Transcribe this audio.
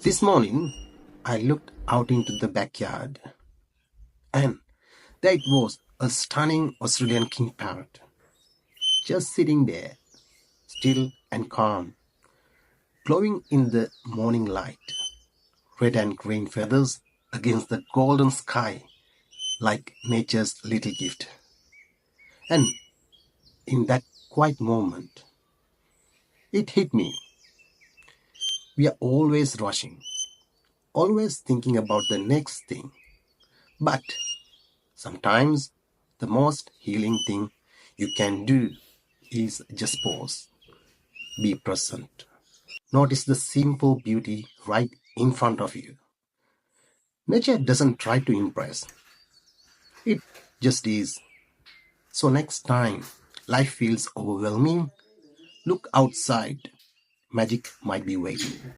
This morning, I looked out into the backyard, and there it was, a stunning Australian king parrot, just sitting there, still and calm, glowing in the morning light, red and green feathers against the golden sky, like nature's little gift. And in that quiet moment, it hit me. We are always rushing, always thinking about the next thing. But sometimes the most healing thing you can do is just pause, be present. Notice the simple beauty right in front of you. Nature doesn't try to impress, it just is. So, next time life feels overwhelming, look outside. Magic might be waiting.